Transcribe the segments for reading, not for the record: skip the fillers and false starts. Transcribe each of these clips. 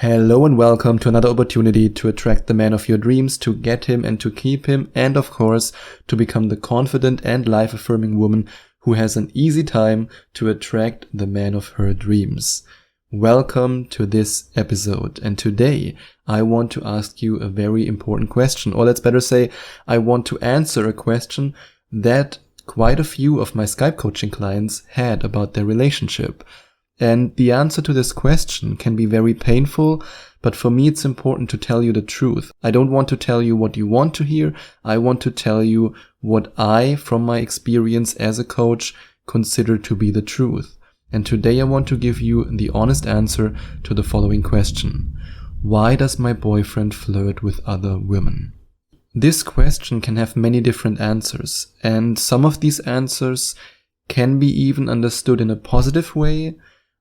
Hello and welcome to another opportunity to attract the man of your dreams, to get him and to keep him, and of course, to become the confident and life-affirming woman who has an easy time to attract the man of her dreams. Welcome to this episode, and today I want to ask you a very important question, or let's better say, I want to answer a question that quite a few of my Skype coaching clients had about their relationship. And the answer to this question can be very painful, but for me it's important to tell you the truth. I don't want to tell you what you want to hear. I want to tell you what I, from my experience as a coach, consider to be the truth. And today I want to give you the honest answer to the following question. Why does my boyfriend flirt with other women? This question can have many different answers, and some of these answers can be even understood in a positive way,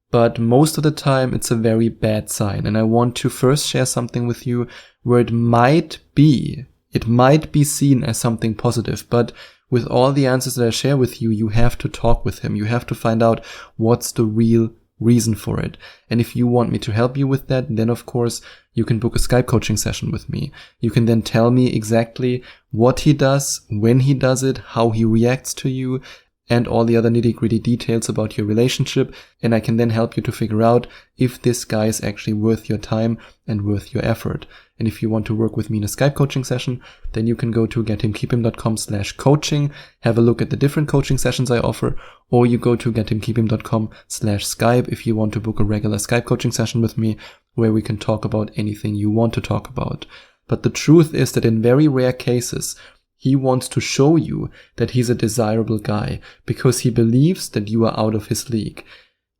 but most of the time it's a very bad sign. And I want to first share something with you where it might be seen as something positive, but with all the answers that I share with you, you have to talk with him. You have to find out what's the real reason for it. And if you want me to help you with that, then of course you can book a Skype coaching session with me. You can then tell me exactly what he does, when he does it, how he reacts to you, and all the other nitty-gritty details about your relationship, and I can then help you to figure out if this guy is actually worth your time and worth your effort. And if you want to work with me in a Skype coaching session, then you can go to gethimkeephim.com/coaching, have a look at the different coaching sessions I offer, or you go to gethimkeephim.com/Skype if you want to book a regular Skype coaching session with me, where we can talk about anything you want to talk about. But the truth is that in very rare cases, he wants to show you that he's a desirable guy because he believes that you are out of his league.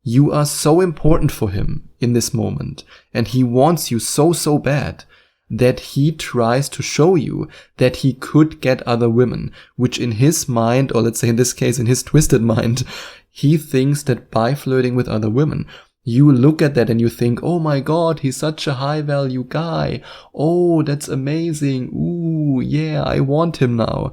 You are so important for him in this moment, and he wants you so bad that he tries to show you that he could get other women, which in his mind, or let's say in this case in his twisted mind, he thinks that by flirting with other women, you look at that and you think, oh my god, he's such a high value guy. Oh, that's amazing. Ooh, yeah, I want him now.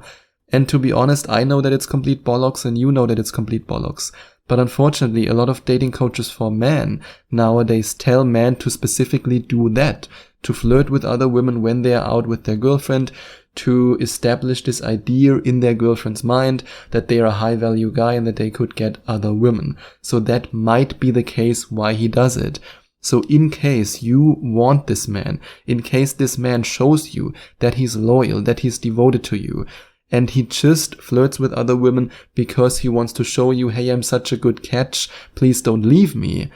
And to be honest, I know that it's complete bollocks and you know that it's complete bollocks. But unfortunately, a lot of dating coaches for men nowadays tell men to specifically do that, to flirt with other women when they are out with their girlfriend, to establish this idea in their girlfriend's mind that they are a high value guy and that they could get other women. So that might be the case why he does it. So in case you want this man, in case this man shows you that he's loyal, that he's devoted to you, and he just flirts with other women because he wants to show you, hey, I'm such a good catch, please don't leave me,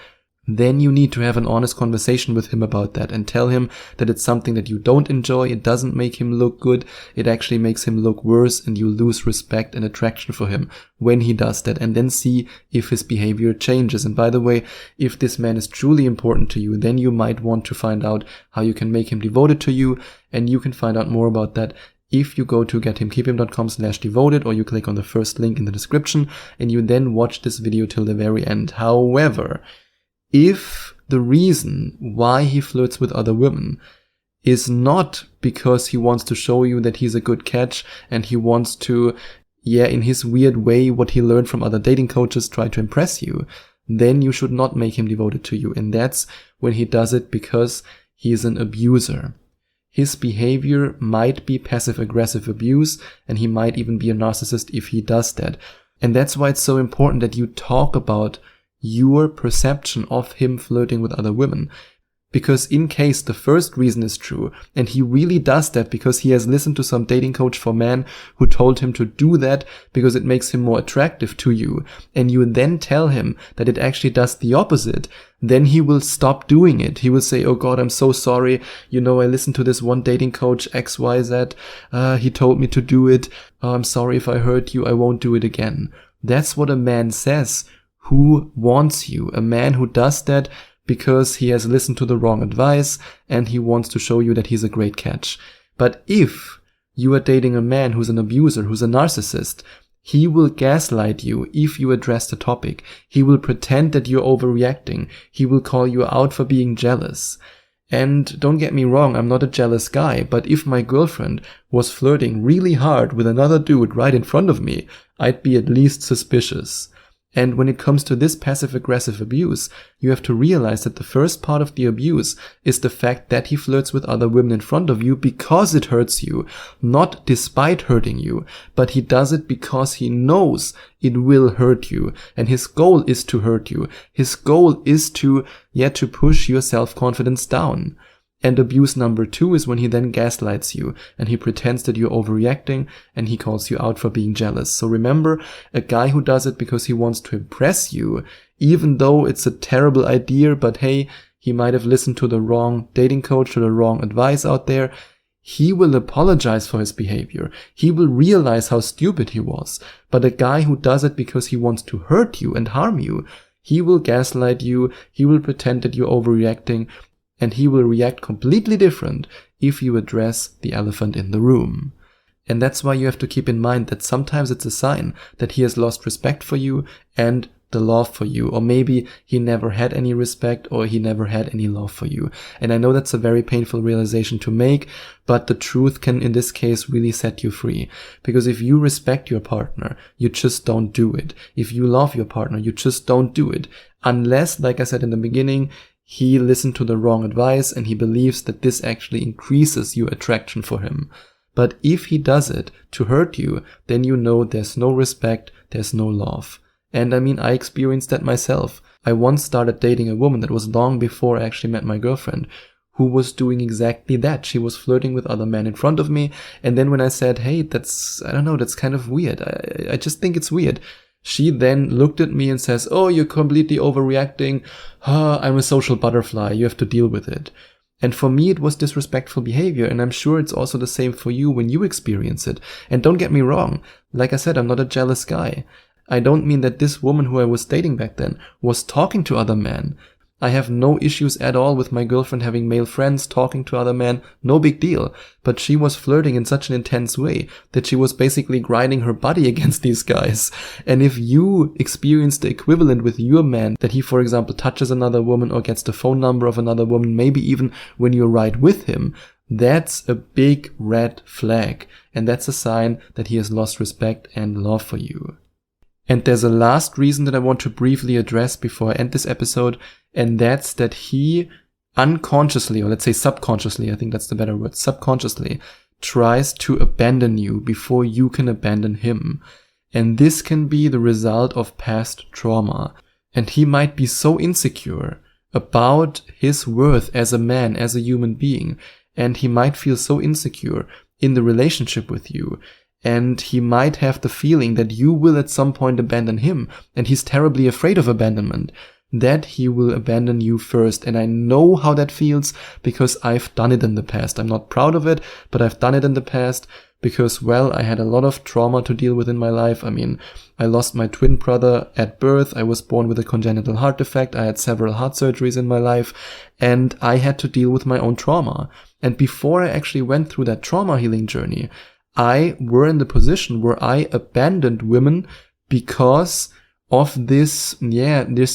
then you need to have an honest conversation with him about that and tell him that it's something that you don't enjoy, it doesn't make him look good, it actually makes him look worse, and you lose respect and attraction for him when he does that, and then see if his behavior changes. And by the way, if this man is truly important to you, then you might want to find out how you can make him devoted to you, and you can find out more about that if you go to gethimkeephim.com/devoted, or you click on the first link in the description, and you then watch this video till the very end. However, if the reason why he flirts with other women is not because he wants to show you that he's a good catch and he wants to, in his weird way, what he learned from other dating coaches, try to impress you, then you should not make him devoted to you. And that's when he does it because he's an abuser. His behavior might be passive-aggressive abuse, and he might even be a narcissist if he does that. And that's why it's so important that you talk about your perception of him flirting with other women. Because in case the first reason is true, and he really does that because he has listened to some dating coach for men who told him to do that because it makes him more attractive to you, and you then tell him that it actually does the opposite, then he will stop doing it. He will say, oh god, I'm so sorry, I listened to this one dating coach XYZ, he told me to do it, I'm sorry if I hurt you, I won't do it again. That's what a man says who wants you, a man who does that because he has listened to the wrong advice and he wants to show you that he's a great catch. But if you are dating a man who's an abuser, who's a narcissist, he will gaslight you if you address the topic. He will pretend that you're overreacting. He will call you out for being jealous. And don't get me wrong, I'm not a jealous guy, but if my girlfriend was flirting really hard with another dude right in front of me, I'd be at least suspicious. And when it comes to this passive-aggressive abuse, you have to realize that the first part of the abuse is the fact that he flirts with other women in front of you because it hurts you, not despite hurting you, but he does it because he knows it will hurt you, and his goal is to hurt you. His goal is to push your self-confidence down. And abuse number 2 is when he then gaslights you and he pretends that you're overreacting and he calls you out for being jealous. So remember, a guy who does it because he wants to impress you, even though it's a terrible idea, but hey, he might have listened to the wrong dating coach or the wrong advice out there, he will apologize for his behavior. He will realize how stupid he was. But a guy who does it because he wants to hurt you and harm you, he will gaslight you, he will pretend that you're overreacting, and he will react completely different if you address the elephant in the room. And that's why you have to keep in mind that sometimes it's a sign that he has lost respect for you and the love for you, or maybe he never had any respect or he never had any love for you. And I know that's a very painful realization to make, but the truth can in this case really set you free. Because if you respect your partner, you just don't do it. If you love your partner, you just don't do it. Unless, like I said in the beginning, he listened to the wrong advice and he believes that this actually increases your attraction for him. But if he does it to hurt you, then you know there's no respect, there's no love. And I mean, I experienced that myself. I once started dating a woman that was long before I actually met my girlfriend, who was doing exactly that. She was flirting with other men in front of me. And then when I said, hey, that's kind of weird. I just think it's weird. She then looked at me and says, oh, you're completely overreacting. I'm a social butterfly. You have to deal with it. And for me, it was disrespectful behavior. And I'm sure it's also the same for you when you experience it. And don't get me wrong. Like I said, I'm not a jealous guy. I don't mean that this woman who I was dating back then was talking to other men. I have no issues at all with my girlfriend having male friends, talking to other men, no big deal. But she was flirting in such an intense way that she was basically grinding her body against these guys. And if you experience the equivalent with your man, that he, for example, touches another woman or gets the phone number of another woman, maybe even when you ride with him, that's a big red flag. And that's a sign that he has lost respect and love for you. And there's a last reason that I want to briefly address before I end this episode, and that's that he unconsciously, or let's say subconsciously, I think that's the better word, subconsciously, tries to abandon you before you can abandon him. And this can be the result of past trauma. And he might be so insecure about his worth as a man, as a human being, and he might feel so insecure in the relationship with you. And he might have the feeling that you will at some point abandon him, and he's terribly afraid of abandonment, that he will abandon you first. And I know how that feels because I've done it in the past. I'm not proud of it, but I've done it in the past because, well, I had a lot of trauma to deal with in my life. I mean, I lost my twin brother at birth. I was born with a congenital heart defect. I had several heart surgeries in my life, and I had to deal with my own trauma. And before I actually went through that trauma healing journey, I were in the position where I abandoned women because of this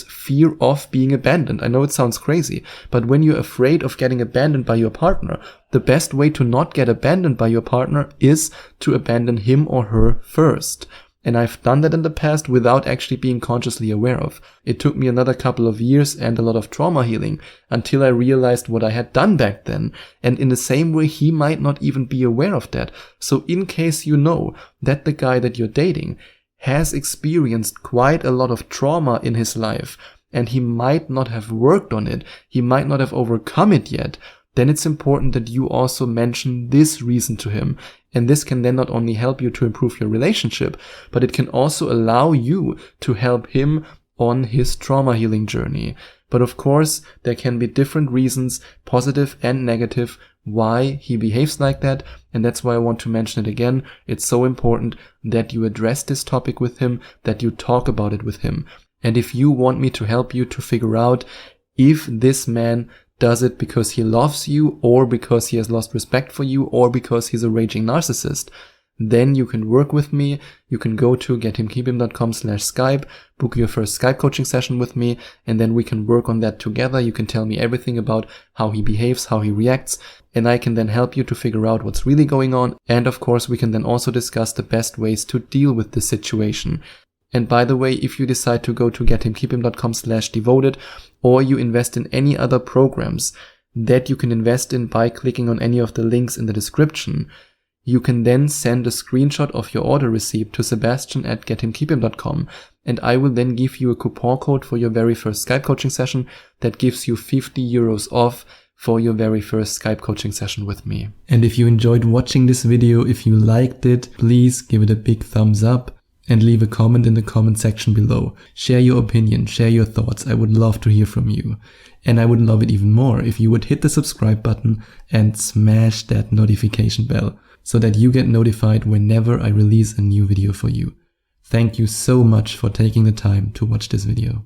fear of being abandoned. I know it sounds crazy, but when you're afraid of getting abandoned by your partner, the best way to not get abandoned by your partner is to abandon him or her first. And I've done that in the past without actually being consciously aware of. It took me another couple of years and a lot of trauma healing until I realized what I had done back then. And in the same way, he might not even be aware of that. So in case you know that the guy that you're dating has experienced quite a lot of trauma in his life, and he might not have worked on it, he might not have overcome it yet, then it's important that you also mention this reason to him. And this can then not only help you to improve your relationship, but it can also allow you to help him on his trauma healing journey. But of course, there can be different reasons, positive and negative, why he behaves like that. And that's why I want to mention it again. It's so important that you address this topic with him, that you talk about it with him. And if you want me to help you to figure out if this man does it because he loves you, or because he has lost respect for you, or because he's a raging narcissist, then you can work with me. You can go to gethimkeephim.com/Skype, book your first Skype coaching session with me, and then we can work on that together. You can tell me everything about how he behaves, how he reacts, and I can then help you to figure out what's really going on. And of course, we can then also discuss the best ways to deal with this situation. And by the way, if you decide to go to gethimkeephim.com/devoted, or you invest in any other programs that you can invest in by clicking on any of the links in the description, you can then send a screenshot of your order receipt to Sebastian@gethimkeephim.com, and I will then give you a coupon code for your very first Skype coaching session that gives you 50 euros off for your very first Skype coaching session with me. And if you enjoyed watching this video, if you liked it, please give it a big thumbs up and leave a comment in the comment section below. Share your opinion, share your thoughts. I would love to hear from you. And I would love it even more if you would hit the subscribe button and smash that notification bell so that you get notified whenever I release a new video for you. Thank you so much for taking the time to watch this video.